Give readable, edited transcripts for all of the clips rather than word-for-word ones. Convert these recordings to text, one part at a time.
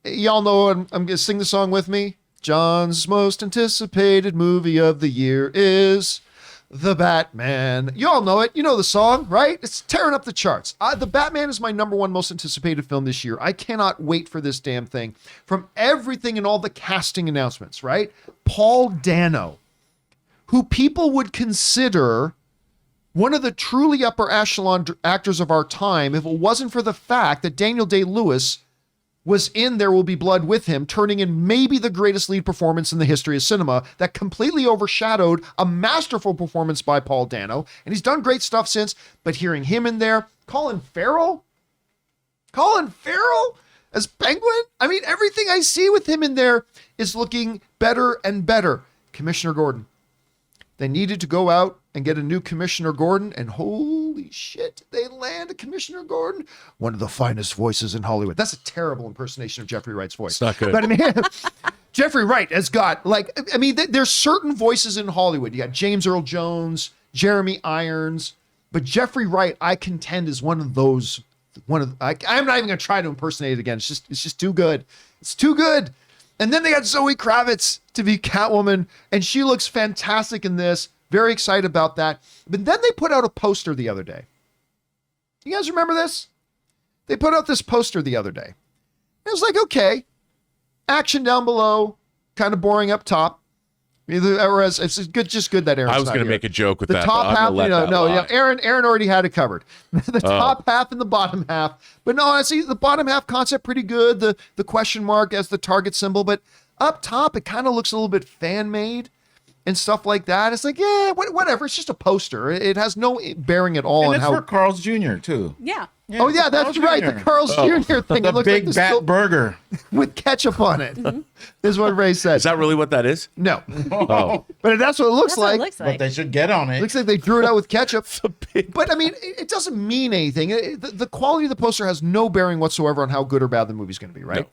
Y'all know I'm going to sing the song with me. John's most anticipated movie of the year is The Batman. You all know it. You know the song, right? It's tearing up the charts. The Batman is my number one most anticipated film this year. I cannot wait for this damn thing. From everything and all the casting announcements, right? Paul Dano, who people would consider one of the truly upper echelon actors of our time if it wasn't for the fact that Daniel Day-Lewis was in There Will Be Blood with him, turning in maybe the greatest lead performance in the history of cinema that completely overshadowed a masterful performance by Paul Dano. And he's done great stuff since, but hearing him in there, Colin Farrell as Penguin? I mean, everything I see with him in there is looking better and better. Commissioner Gordon. They needed to go out and get a new Commissioner Gordon, and holy shit, they land a Commissioner Gordon, one of the finest voices in Hollywood. That's a terrible impersonation of Jeffrey Wright's voice. It's not good. But I mean, Jeffrey Wright has got, there's certain voices in Hollywood. You got James Earl Jones, Jeremy Irons, but Jeffrey Wright, I contend, is one of those. I'm not even going to try to impersonate it again. It's just too good. It's too good. And then they got Zoe Kravitz to be Catwoman, and she looks fantastic in this. Very excited about that. But then they put out a poster the other day. You guys remember this? They put out this poster the other day. It was like, okay, action down below, kind of boring up top. Whereas it's just good that Aaron's I was going to make a joke with the that. top half, Aaron already had it covered. The top half and the bottom half. But no, honestly, the bottom half concept pretty good. The question mark as the target symbol, but up top it kind of looks a little bit fan made and stuff like that. It's like, yeah, whatever. It's just a poster. It has no bearing at all. And on it's how for Carl's Jr. too. Yeah. Oh yeah, that's right. The Carl's Jr. thing. The It looks big like bat burger with ketchup on it. Is what Ray said. Is that really what that is? No, Oh, but that's what it looks That's what like. it looks but like. they should get on it. Looks like they drew it out with ketchup. big. But I mean, it doesn't mean anything. The quality of the poster has no bearing whatsoever on how good or bad the movie's going to be, right? No.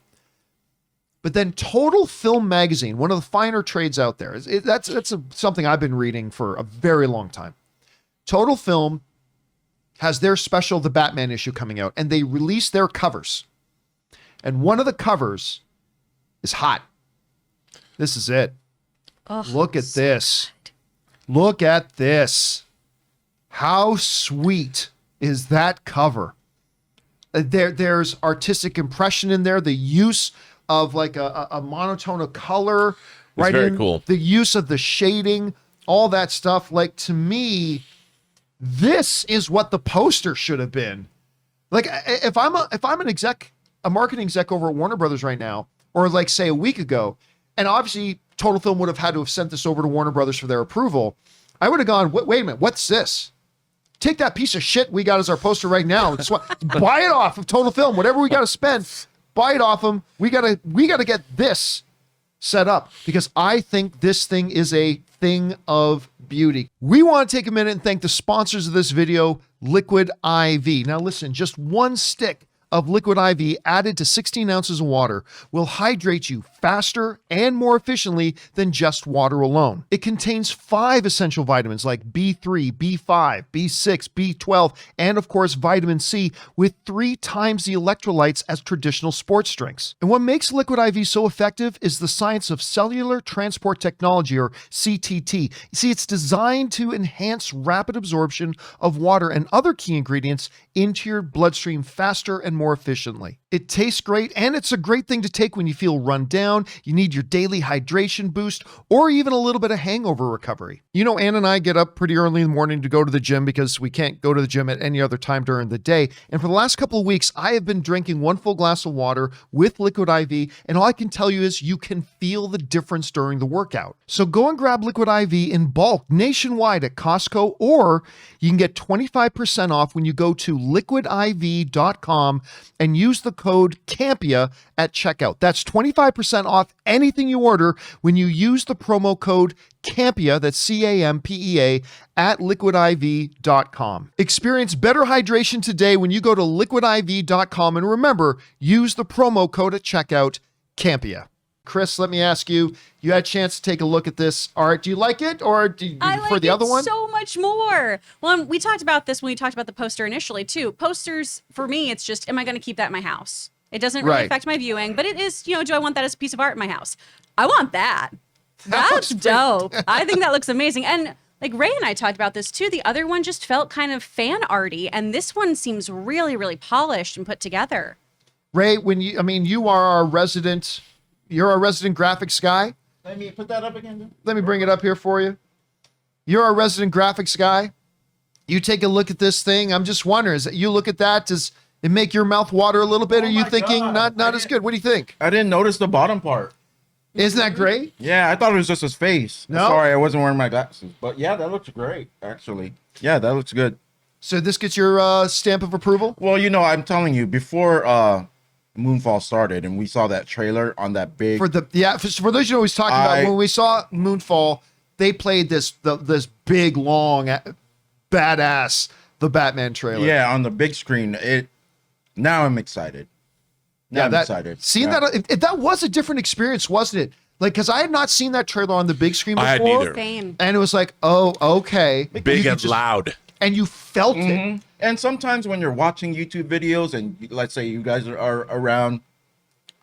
But then Total Film Magazine, one of the finer trades out there, that's something I've been reading for a very long time. Total Film has their special The Batman issue coming out, and they release their covers. And one of the covers is hot. This is it. Oh, Look at this. Look at this. How sweet is that cover? There's artistic impression in there. The use of like a monotone of color. It's very cool. The use of the shading, all that stuff. Like, to me, this is what the poster should have been. Like, if I'm a marketing exec over at Warner Brothers right now, or like say a week ago, and obviously Total Film would have had to have sent this over to Warner Brothers for their approval, I would have gone, wait a minute, what's this? Take that piece of shit we got as our poster right now. Buy it off of Total Film. Whatever we got to spend, buy it off them. We gotta get this set up, because I think this thing is a thing of beauty. We want to take a minute and thank the sponsors of this video, Liquid IV. Now listen, just one stick of Liquid IV added to 16 ounces of water will hydrate you faster and more efficiently than just water alone. It contains 5 essential vitamins like B3, B5, B6, B12, and of course vitamin C, with 3 times the electrolytes as traditional sports drinks. And what makes Liquid IV so effective is the science of cellular transport technology, or CTT. You see, it's designed to enhance rapid absorption of water and other key ingredients into your bloodstream faster and more efficiently. It tastes great, and it's a great thing to take when you feel run down, you need your daily hydration boost, or even a little bit of hangover recovery. You know, Ann and I get up pretty early in the morning to go to the gym because we can't go to the gym at any other time during the day. And for the last couple of weeks, I have been drinking 1 full glass of water with Liquid IV, and all I can tell you is you can feel the difference during the workout. So go and grab Liquid IV in bulk nationwide at Costco, or you can get 25% off when you go to liquidiv.com and use the code CAMPEA at checkout. That's 25% off anything you order when you use the promo code CAMPEA, that's CAMPEA, at liquidiv.com. Experience better hydration today when you go to liquidiv.com, and remember, use the promo code at checkout, CAMPEA. Chris, let me ask you, you had a chance to take a look at this art. Do you like it, or do you prefer the other one? So much more. Well, we talked about this when we talked about the poster initially too. Posters, for me, it's just, am I going to keep that in my house? It doesn't really Right. affect my viewing, but it is, do I want that as a piece of art in my house? I want that. That That's looks dope. I think that looks amazing. And like Ray and I talked about this too. The other one just felt kind of fan arty, and this one seems really, really polished and put together. Ray, you are our resident, you're our resident graphics guy. Let me put that up again. Let me bring it up here for you. You're our resident graphics guy. You take a look at this thing. I'm just wondering, is that you look at that, does it make your mouth water a little bit? Oh Are you my thinking God. not as good? What do you think? I didn't notice the bottom part. Isn't that great? Yeah, I thought it was just his face. No. Sorry, I wasn't wearing my glasses. But yeah, that looks great, actually. Yeah, that looks good. So this gets your stamp of approval? Well, I'm telling you, before Moonfall started and we saw that trailer on that big... For those you know, he's talking about, when we saw Moonfall, they played this big, long, badass, the Batman trailer. Yeah, on the big screen. Now I'm excited. I'm excited. Seeing that, that was a different experience, wasn't it? Like, because I had not seen that trailer on the big screen before. I had neither. Same. And it was like, oh, okay. Big and loud. And you felt it. And sometimes when you're watching YouTube videos and let's say you guys are around,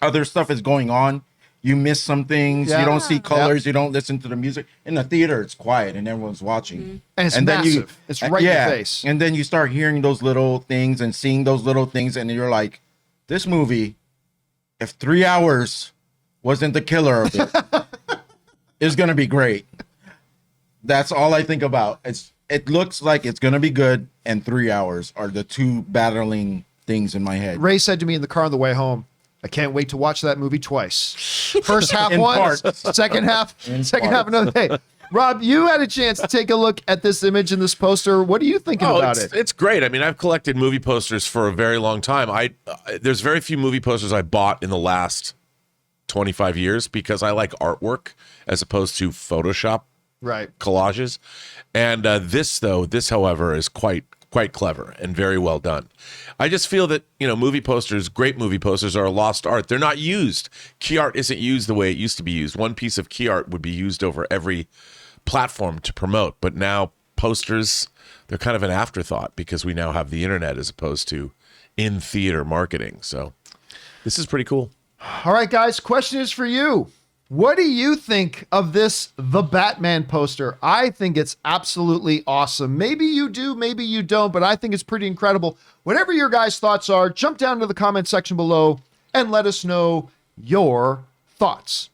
other stuff is going on, you miss some things, Yeah. you don't see colors, Yeah. you don't listen to the music. In the theater, it's quiet and everyone's watching. And it's then massive. It's right in your face. And then you start hearing those little things and seeing those little things and you're like, this movie, if 3 hours wasn't the killer of it, is going to be great. That's all I think about. It looks like it's going to be good, and 3 hours are the two battling things in my head. Ray said to me in the car on the way home, I can't wait to watch that movie twice. First half In once, parts. second half another day. Rob, you had a chance to take a look at this image and this poster. What are you thinking about it? It's great. I mean, I've collected movie posters for a very long time. There's very few movie posters I bought in the last 25 years because I like artwork as opposed to Photoshop Right. collages. And this, however, is quite clever and very well done. I just feel that, movie posters, great movie posters, are a lost art. They're not used. Key art isn't used the way it used to be used. One piece of key art would be used over every platform to promote. But now posters, they're kind of an afterthought because we now have the internet as opposed to in theater marketing. So this is pretty cool. All right, guys, question is for you. What do you think of this The Batman poster? I think it's absolutely awesome. Maybe you do, maybe you don't, but I think it's pretty incredible. Whatever your guys' thoughts are, jump down to the comment section below and let us know your thoughts.